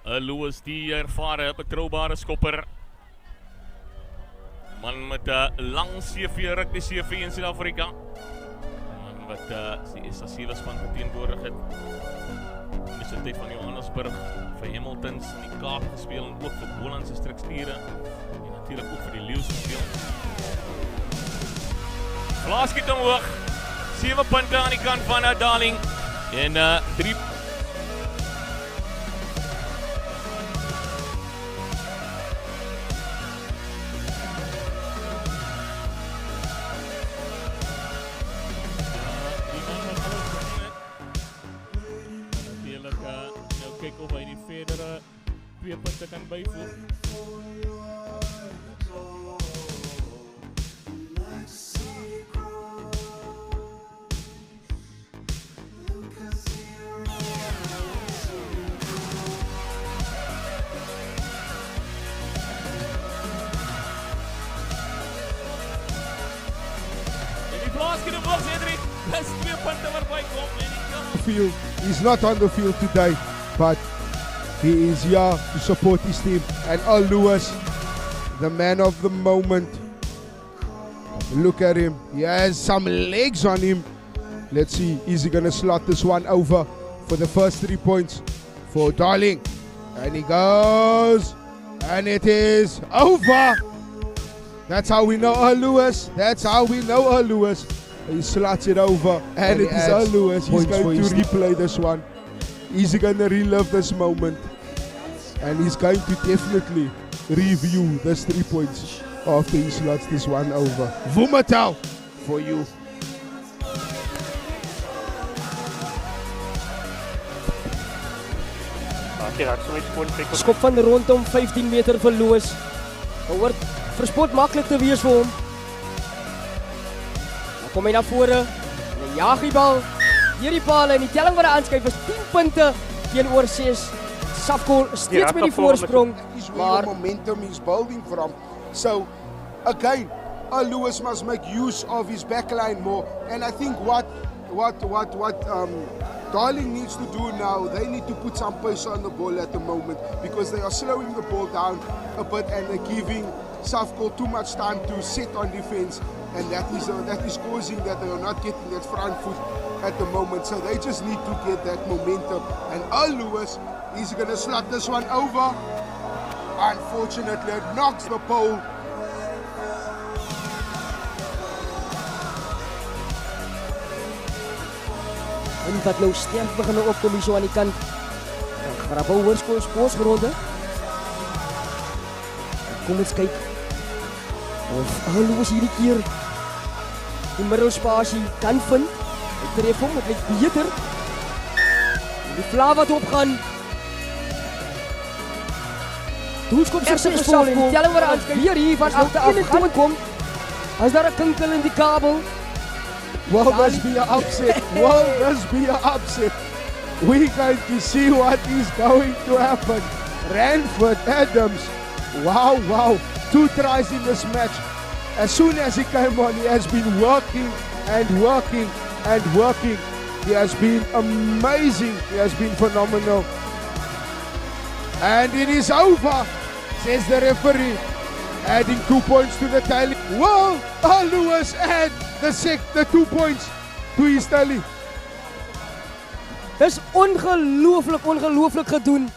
Louis, die ervaren, betrouwbare schopper. Man met lang CV, rugby CV in Zuid-Afrika. Man wat die SAC span verteenwoordig het. Universiteit van Johannesburg, vir Hamiltons in die Kaap gespeel en ook vir Bolandse strukture. En natuurlijk ook vir die Leeuws gespeel. Vlaaskiet omhoog. 7 punte aan die kant van Darling. En 3 Kyk of hy die verdere 2 punte kan byvoeg. En die plaaskie de box, Hendrik. Dis 2 punte waarby kom en die He's not on the field today, but he is here to support his team. And Al Lewis, the man of the moment. Look at him. He has some legs on him. Let's see, is he going to slot this one over for the first 3 points for Darling? And he goes. And it is over. That's how we know Al Lewis. That's how we know Al Lewis. He slots it over. And it is Al Lewis. He's going to replay this one. He's going to relive this moment. And he's going to definitely review this 3 points after he slots this one over. Vumatau for you. Skop van rondom 15 meter vir Lewis. Hoort verspot maklik te wees vir hom. Dan kom hy na vore. En jaag die bal deur die paal en die telling wat hy aanskuif is 10 punte teenoor 6. Safkol steeds met die voorsprong, maar momentum is building from. So again, Al Lewis must make use of his backline more. And I think what Darling needs to do now, they need to put some pace on the ball at the moment because they are slowing the ball down a bit and they're giving Safkol too much time to sit on defense, and that is causing that they are not getting that front foot at the moment. So they just need to get that momentum. And Al Lewis, he's going to slot this one over. Unfortunately, it knocks the pole. En wat nou sterk begin opkom hier so aan die kant. Grabou hoërskool sportgronde. Kom ons kyk. Of Al Lewis hierdie keer die middelspasie kan vind. Hy tref hom, dit lyk beter. Die vla wat opgaan. Doelskop suksesvol en telling wat aan weer hier van agter af kom. As daar 'n kinkel in die kabel. Well, must be an upset. Well, must be an upset. We're going to see what is going to happen. Ranford Adams. Wow. 2 tries in this match. As soon as he came on, he has been working and working and working. He has been amazing. He has been phenomenal. And it is over, says the referee. Adding 2 points to the tally. Well, Al Lewis add the 2 points to his tally. Dis ongelooflik gedoen.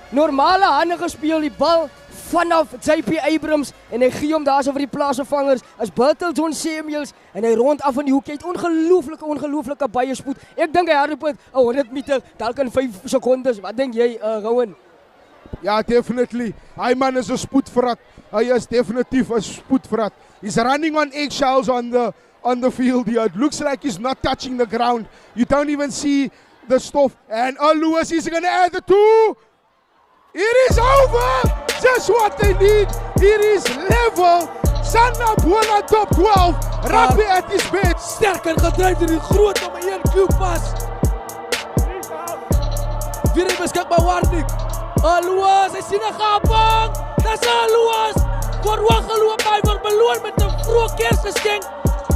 Normale hande gespeel die bal vanaf JP Abrams en hy gee hom daarso vir die plaasvervangers as Bertel John Samuels en hy rond af in die hoek. Hy het ongelooflike baie spoed. Ek dink hy hardloop het 100 meter dalk in 5 sekondes. Wat dink jy, Rowan? Ja, definitely. Hy man is 'n spoedvrat. Hy is definitief 'n spoedvrat. He's running on eggshells on the field here. It looks like he's not touching the ground. You don't even see the stuff. And Al Lewis is going to add the 2. It is over. Just what they need. It is level. Sanna Bola top 12. Rabbi at his best. Sterker gedryf deur die groot om 'n 1Q pas. Weer hy beskikbaar Warnik. Al Lewis, hy sien 'n gaping. Dis Al Lewis. Voorhoog geloop, hy word beloon met 'n vroeë Kersgeskenk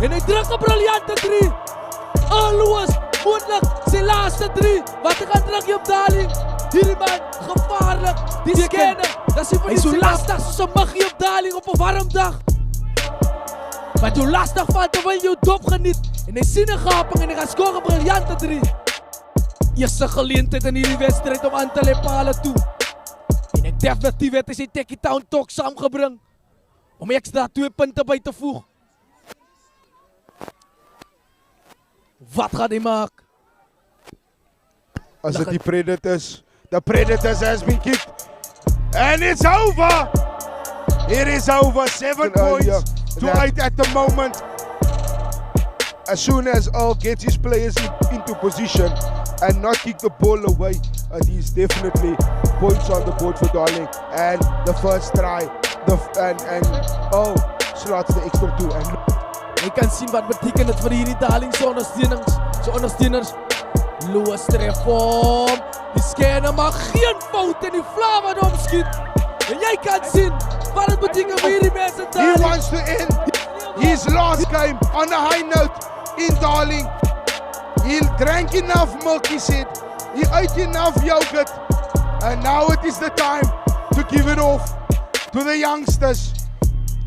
en hy druk 'n briljante 3. Al Lewis, moontlik sy laaste 3. Wat gaan druk hy op Darling? Hierdie man, gevaarlik. Die scanner. Hy is so lastig soos 'n muggie op daling op 'n warm dag. Wat jou lastig val terwyl jy dop geniet. En hy sien 'n gaping en hy gaan skoor 'n briljante 3. Eerste geleentheid in hierdie wedstryd om aan te lê pale toe. En ek definitief het hy sy Tekkie Town Talk saamgebring om ekstra 2 punte by te voeg. Wat gaan hy maak? As dit die Predators. The Predators has been kicked. And it's over. It is over. 7 points to 8 at the moment. As soon as Al gets his players into position and not kick the ball away, he's definitely points on the board for Darling. And the first try, and slots the extra 2. And Jy kan sien wat beteken dit vir hierdie Darling se ondersteuners. Louis tref hom. Die scanner maak geen fout en die vla wat hom skiet. En jy kan sien wat dit beteken vir hierdie mense he Darling. wants to end his last game on a high note in Darling. He drank enough milk, he said. He ate enough yogurt. And now it is the time to give it off to the youngsters.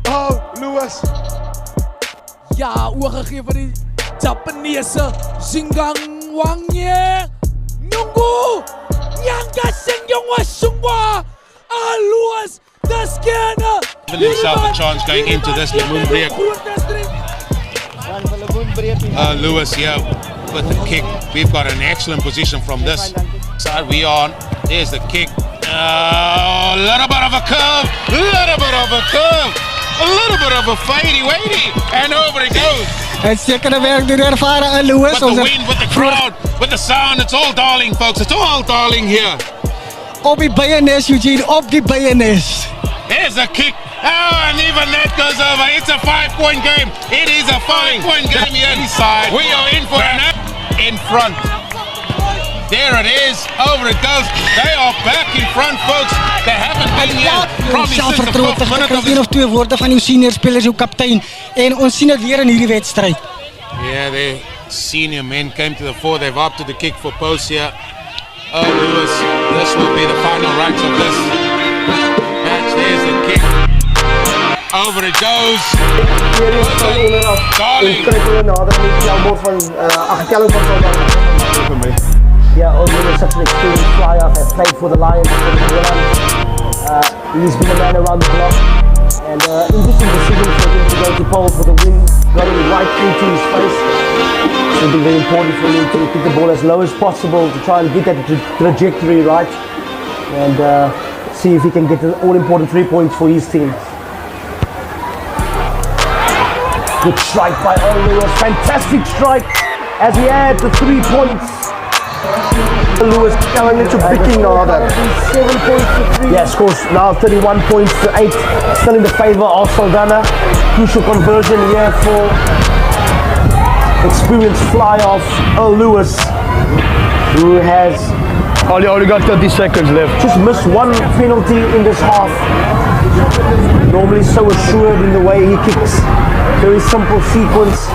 Oh, Louis. Ja, oorgegee vir die Japanese Shingang Wangye Nyungu Nyanga Sing Yongwa Shungwa Louis the scanner. Given himself a chance going into this Lamoon break. Louis here with the kick. We've got an excellent position from this side. We on. There's the kick. A little bit of a curve. A little bit of a fadey, and over it goes. Uitstekende werk deur die ervare Louis. With the wind, with the crowd, with the sound, it's all Darling, folks. It's all Darling here. Op die Beienes, Eugene, op die Beienes. There's a kick. Oh, and even that goes over. It's a 5-point game. It is a 5-point game here inside. We are in for an in front. There it is. Over it goes. They are back in front, folks. They haven't been here probably since the 4th minute of een of twee woorde van uw senior spelers, uw kaptein. En ons sien het weer in hierdie wedstrijd. Yeah, the senior men came to the fore. They've opted the kick for post here. Oh, Louis, this will be the final rights of this match. There's the kick. Over it goes. Darling. Yeah, Louis is such an experienced flyer, has played for the Lions, he's been a man around the block, and interesting decision for him to go to pole for the win, running right into his face. It will be very important for him to keep the ball as low as possible to try and get that trajectory right, and see if he can get the all-important 3 points for his team. Good strike by Louis, fantastic strike as he had the 3 points. Louis going into picking now that 7 points to 3. Yeah, scores now 31 points to 8. Still in the favor of Saldanha. Crucial conversion here for experienced fly-off Louis, who has only got 30 seconds left. Just missed 1 penalty in this half. Normally so assured in the way he kicks. Very simple sequence,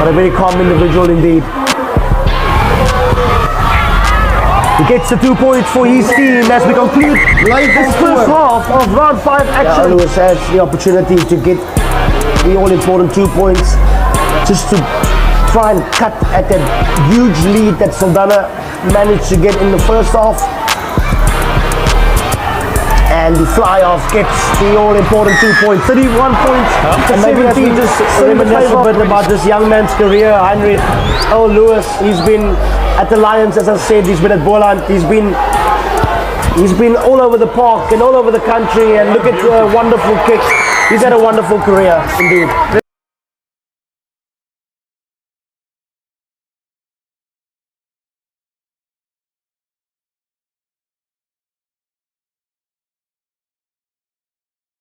but a very calm individual indeed. He gets the 2 points for his team as we conclude this first half of round 5 action. Louis has the opportunity to get the all-important 2 points just to try and cut at that huge lead that Saldanha managed to get in the first half. And the fly-off gets the all-important 2 points, 31 points. And maybe as we just reminisce a bit about this young man's career, Heinrich Louis, he's been at the Lions, as I said, he's been at Boland, he's been all over the park and all over the country, and look at the wonderful kicks. He's had a wonderful career indeed.